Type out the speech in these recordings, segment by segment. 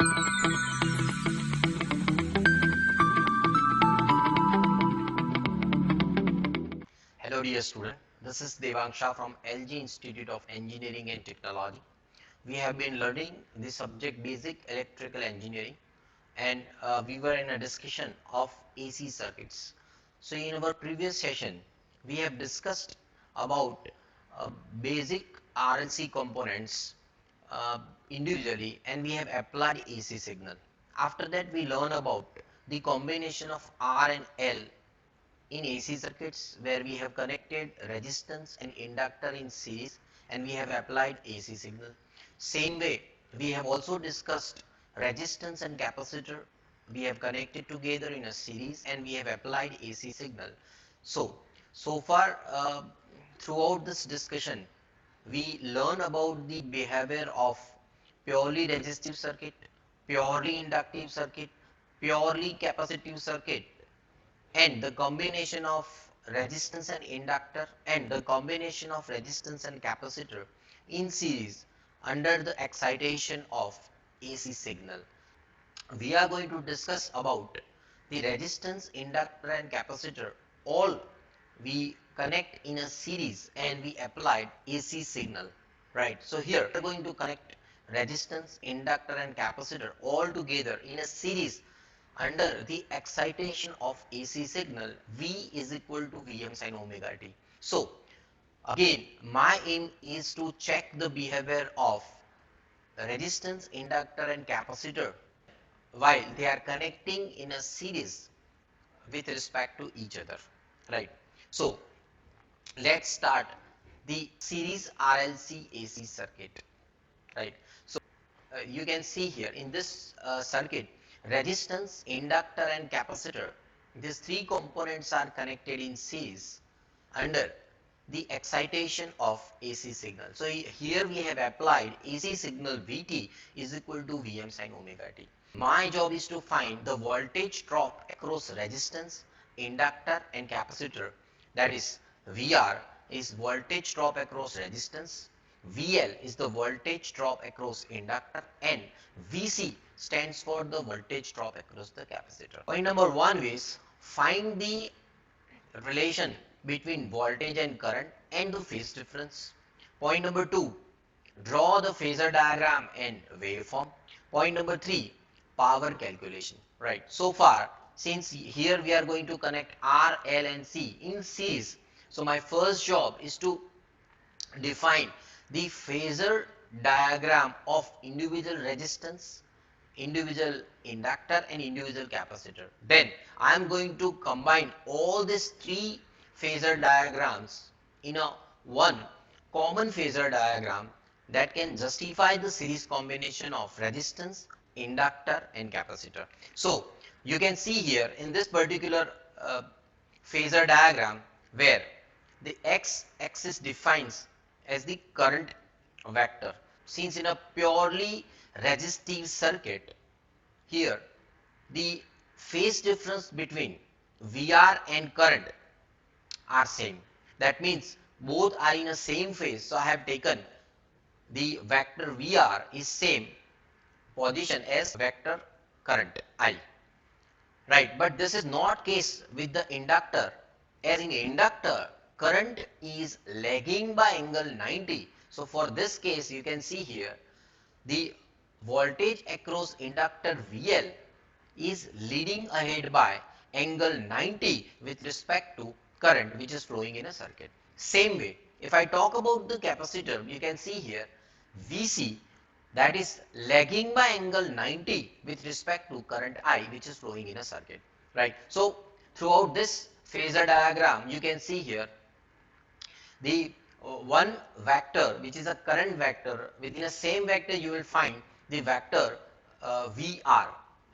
Hello dear student, this is Devansha from LG Institute of Engineering and Technology. We have been learning the subject basic electrical engineering and we were in a discussion of AC circuits. So in our previous session, we have discussed about basic RLC components uh, individually and we have applied AC signal. After that we learn about the combination of R and L in AC circuits where we have connected resistance and inductor in series and we have applied AC signal. Same way, we have also discussed resistance and capacitor. We have connected together in a series and we have applied AC signal. So far throughout this discussion, we learn about the behavior of purely resistive circuit, purely inductive circuit, purely capacitive circuit and the combination of resistance and inductor and the combination of resistance and capacitor in series under the excitation of AC signal. We are going to discuss about the resistance, inductor and capacitor all we connect in a series and we applied AC signal, right? So here we are going to connect resistance, inductor and capacitor all together in a series under the excitation of AC signal. V is equal to Vm sin omega t. So again my aim is to check the behavior of resistance, inductor and capacitor while they are connecting in a series with respect to each other, right? So let's start the series RLC AC circuit, right? So you can see here in this circuit, resistance, inductor and capacitor, these three components are connected in series under the excitation of AC signal. So here we have applied AC signal Vt is equal to Vm sin omega t. My job is to find the voltage drop across resistance, inductor and capacitor, that is Vr is voltage drop across resistance, VL is the voltage drop across inductor and VC stands for the voltage drop across the capacitor. Point number 1 is find the relation between voltage and current and the phase difference. Point number 2, draw the phasor diagram and waveform. Point number 3, power calculation. Right. So far, since here we are going to connect R, L and C in series. So my first job is to define the phasor diagram of individual resistance, individual inductor and individual capacitor. Then I am going to combine all these three phasor diagrams in a one common phasor diagram that can justify the series combination of resistance, inductor and capacitor. So you can see here in this particular phasor diagram where the x-axis defines as the current vector. Since in a purely resistive circuit, here the phase difference between VR and current are same. That means both are in a same phase. So I have taken the vector VR is same position as vector current I. Right, but this is not case with the inductor. As in inductor, current is lagging by angle 90. So for this case, you can see here, the voltage across inductor VL is leading ahead by angle 90 with respect to current which is flowing in a circuit. Same way, if I talk about the capacitor, you can see here VC that is lagging by angle 90 with respect to current I which is flowing in a circuit, right? So throughout this phasor diagram, you can see here the one vector which is a current vector, within a same vector you will find the vector VR,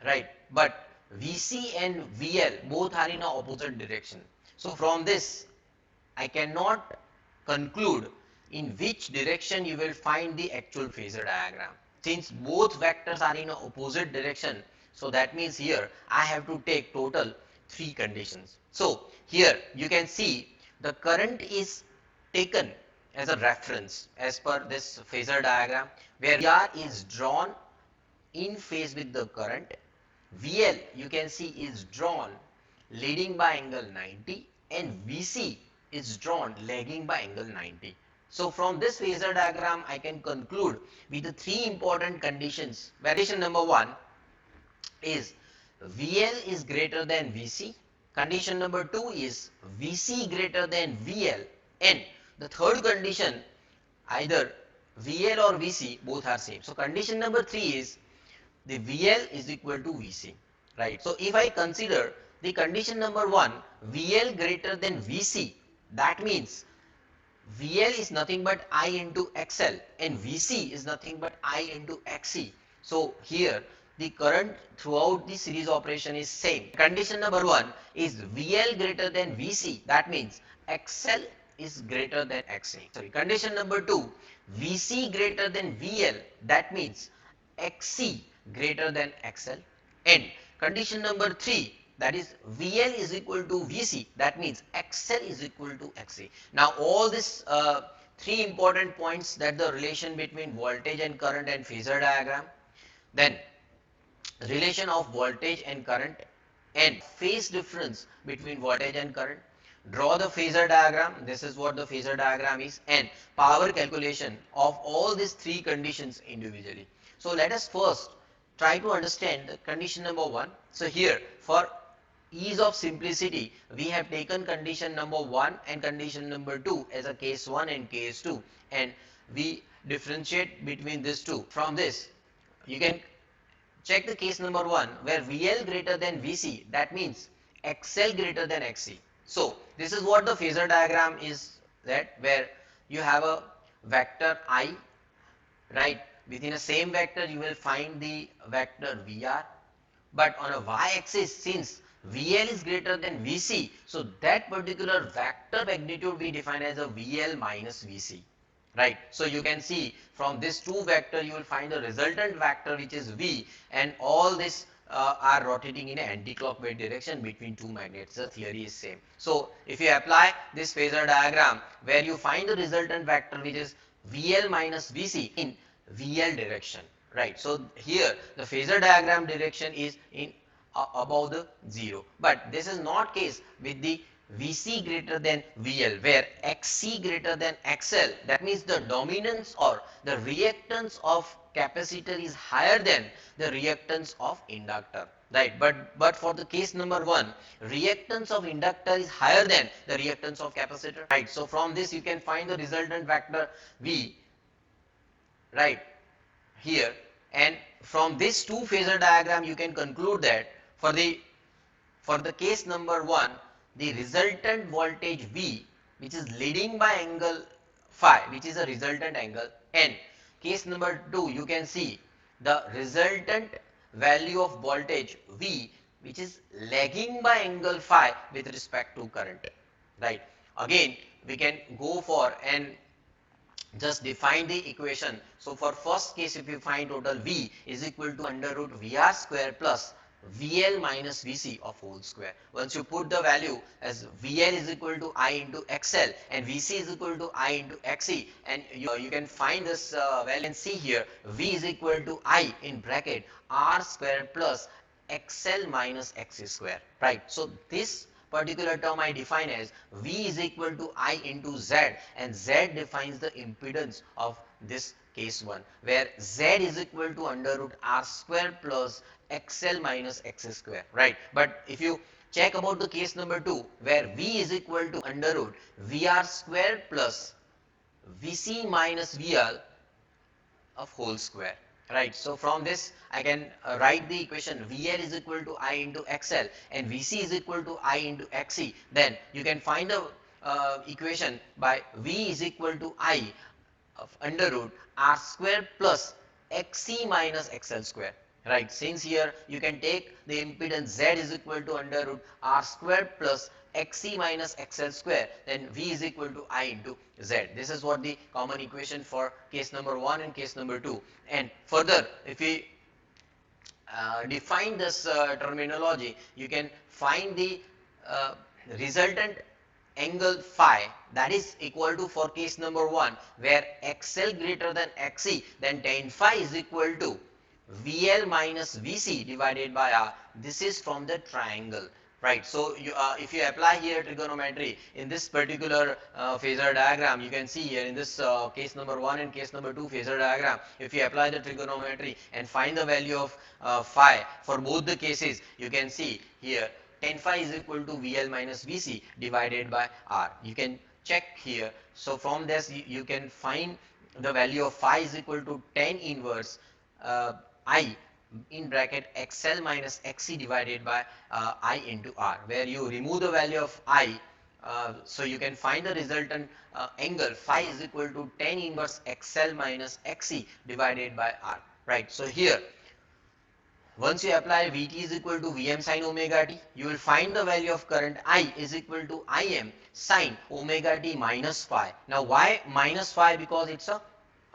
right? But VC and VL both are in a opposite direction. So from this I cannot conclude in which direction you will find the actual phasor diagram. Since both vectors are in a opposite direction, so that means here I have to take total 3 conditions. So here you can see the current is taken as a reference as per this phasor diagram where VR is drawn in phase with the current. VL you can see is drawn leading by angle 90 and VC is drawn lagging by angle 90. So from this phasor diagram I can conclude with the three important conditions. Condition number 1 is VL is greater than VC. Condition number 2 is VC greater than VL, and the third condition, either VL or VC both are same. So condition number 3 is the VL is equal to VC, right? So if I consider the condition number 1, VL greater than VC, that means VL is nothing but I into XL and VC is nothing but I into XC. So here the current throughout the series operation is same. Condition number 1 is VL greater than VC, that means XL is greater than XC. Sorry, condition number 2, VC greater than VL, that means XC greater than XL, and condition number 3, that is VL is equal to VC, that means XL is equal to XC. Now all these three important points, that the relation between voltage and current and phasor diagram, then relation of voltage and current and phase difference between voltage and current, draw the phasor diagram, this is what the phasor diagram is, and power calculation of all these three conditions individually. So let us first try to understand the condition number 1. So here for ease of simplicity we have taken condition number 1 and condition number 2 as a case 1 and case 2, and we differentiate between these two. From this you can check the case number 1 where VL greater than VC, that means XL greater than XC. So this is what the phasor diagram is, that where you have a vector I, right? Within a same vector you will find the vector VR, but on a y-axis, since VL is greater than VC, so that particular vector magnitude we define as a VL minus VC, right? So you can see from this two vector you will find the resultant vector which is V, and all this are rotating in an anti-clockwise direction between two magnets. The theory is same. So if you apply this phasor diagram where you find the resultant vector which is VL minus VC in VL direction, right? So here the phasor diagram direction is in above the 0, but this is not case with the VC greater than VL, where XC greater than XL, that means the dominance or the reactance of capacitor is higher than the reactance of inductor, right? But for the case number 1, reactance of inductor is higher than the reactance of capacitor, right? So from this you can find the resultant vector V, right, here, and from this two phasor diagram you can conclude that for the case number 1, the resultant voltage V, which is leading by angle phi, which is a resultant angle, and case number 2 you can see the resultant value of voltage V, which is lagging by angle phi with respect to current, right? Again we can go for and just define the equation. So for first case, if you find total V is equal to under root VR square plus VL minus VC of whole square. Once you put the value as VL is equal to I into XL and VC is equal to I into XC, and you can find this value, and see here V is equal to I in bracket R square plus XL minus XC square, right? So this particular term I define as V is equal to I into Z, and Z defines the impedance of this case 1, where Z is equal to under root R square plus XL minus XC square, right? But if you check about the case number 2, where V is equal to under root VR square plus VC minus VL of whole square, right? So from this I can write the equation VL is equal to I into XL and VC is equal to I into XC. Then you can find the equation by V is equal to I of under root R square plus XC minus XL square, right? Since here you can take the impedance Z is equal to under root R square plus XC minus XL square, then V is equal to I into Z. This is what the common equation for case number 1 and case number 2. And further, if we define this terminology, you can find the resultant angle phi, that is equal to, for case number 1 where XL greater than XC, then tan phi is equal to VL minus VC divided by R. This is from the triangle. Right, so if you apply here trigonometry in this particular phasor diagram, you can see here in this case number 1 and case number 2 phasor diagram, if you apply the trigonometry and find the value of phi for both the cases, you can see here tan phi is equal to VL minus VC divided by R. You can check here. So from this you can find the value of phi is equal to tan inverse I in bracket XL minus XC divided by I into R, where you remove the value of I, so you can find the resultant angle phi is equal to tan inverse XL minus XC divided by R. Right, so here once you apply Vt is equal to Vm sin omega t, you will find the value of current I is equal to Im sin omega t minus phi. Now why minus phi? Because it's a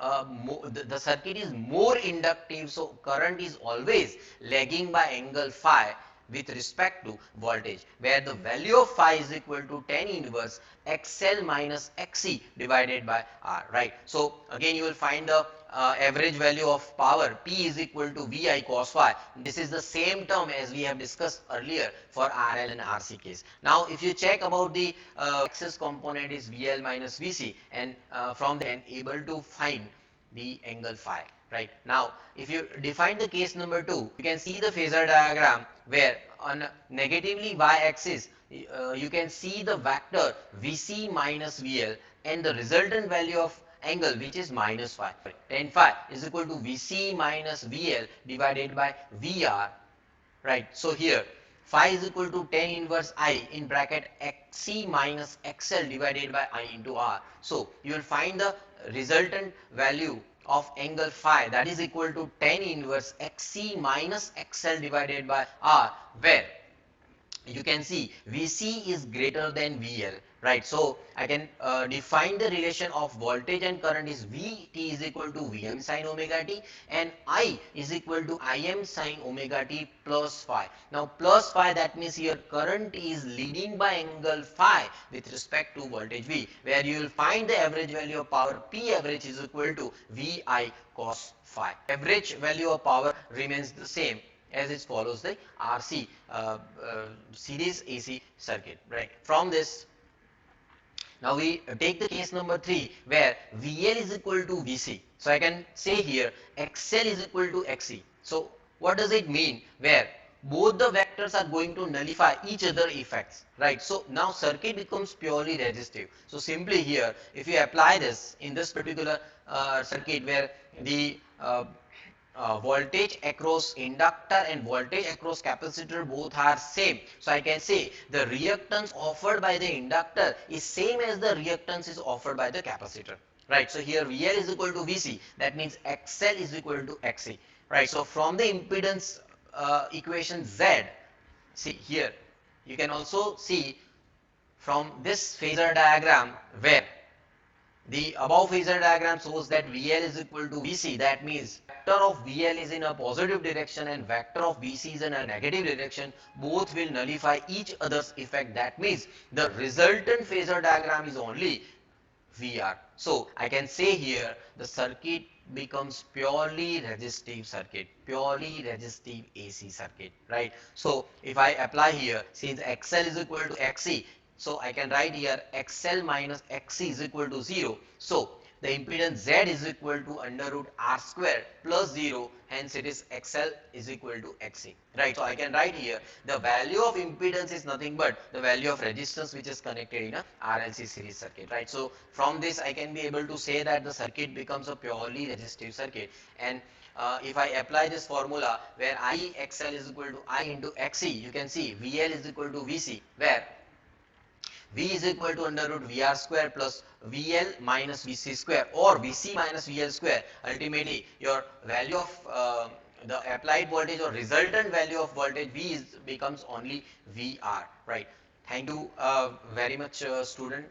the circuit is more inductive, so current is always lagging by angle phi with respect to voltage, where the value of phi is equal to tan inverse XL minus XC divided by R. Right. So again you will find the average value of power P is equal to VI cos phi. This is the same term as we have discussed earlier for RL and RC case. Now if you check about the axis component is VL minus VC, and from then able to find the angle phi. Right, now if you define the case number 2, you can see the phasor diagram where on negatively y axis you can see the vector VC minus VL and the resultant value of angle which is minus phi. Tan phi is equal to VC minus VL divided by VR. Right, so here phi is equal to tan inverse I in bracket XC minus XL divided by I into R. So you will find the resultant value of angle phi, that is equal to tan inverse XC minus XL divided by R, where you can see VC is greater than VL. Right, so I can define the relation of voltage and current is Vt is equal to Vm sin omega t, and I is equal to Im sin omega t plus phi. Now plus phi, that means here current is leading by angle phi with respect to voltage V, where you will find the average value of power P average is equal to Vi cos phi. Average value of power remains the same as it follows the RC series AC circuit. Right, from this now we take the case number 3 where VL is equal to VC. So I can say here XL is equal to XC. So what does it mean? Where both the vectors are going to nullify each other effects. Right, so now circuit becomes purely resistive. So simply here if you apply this in this particular circuit where the voltage across inductor and voltage across capacitor both are same, so I can say the reactance offered by the inductor is same as the reactance is offered by the capacitor. Right, so here VL is equal to VC, that means XL is equal to XC. Right, so from the impedance equation Z, see here you can also see from this phasor diagram where the above phasor diagram shows that VL is equal to VC. That means vector of VL is in a positive direction and vector of VC is in a negative direction. Both will nullify each other's effect. That means the resultant phasor diagram is only VR. So I can say here the circuit becomes purely resistive circuit, purely resistive AC circuit. Right. So if I apply here, since XL is equal to XC, so I can write here XL minus XC is equal to 0. So the impedance Z is equal to under root R square plus 0, hence it is XL is equal to XC. Right, so I can write here the value of impedance is nothing but the value of resistance which is connected in a RLC series circuit. Right, so from this I can be able to say that the circuit becomes a purely resistive circuit. And if I apply this formula where IXL is equal to I into XC, you can see VL is equal to VC, where V is equal to under root VR square plus VL minus VC square, or VC minus VL square. Ultimately, your value of the applied voltage or resultant value of voltage V becomes only VR. Right. Thank you very much, student.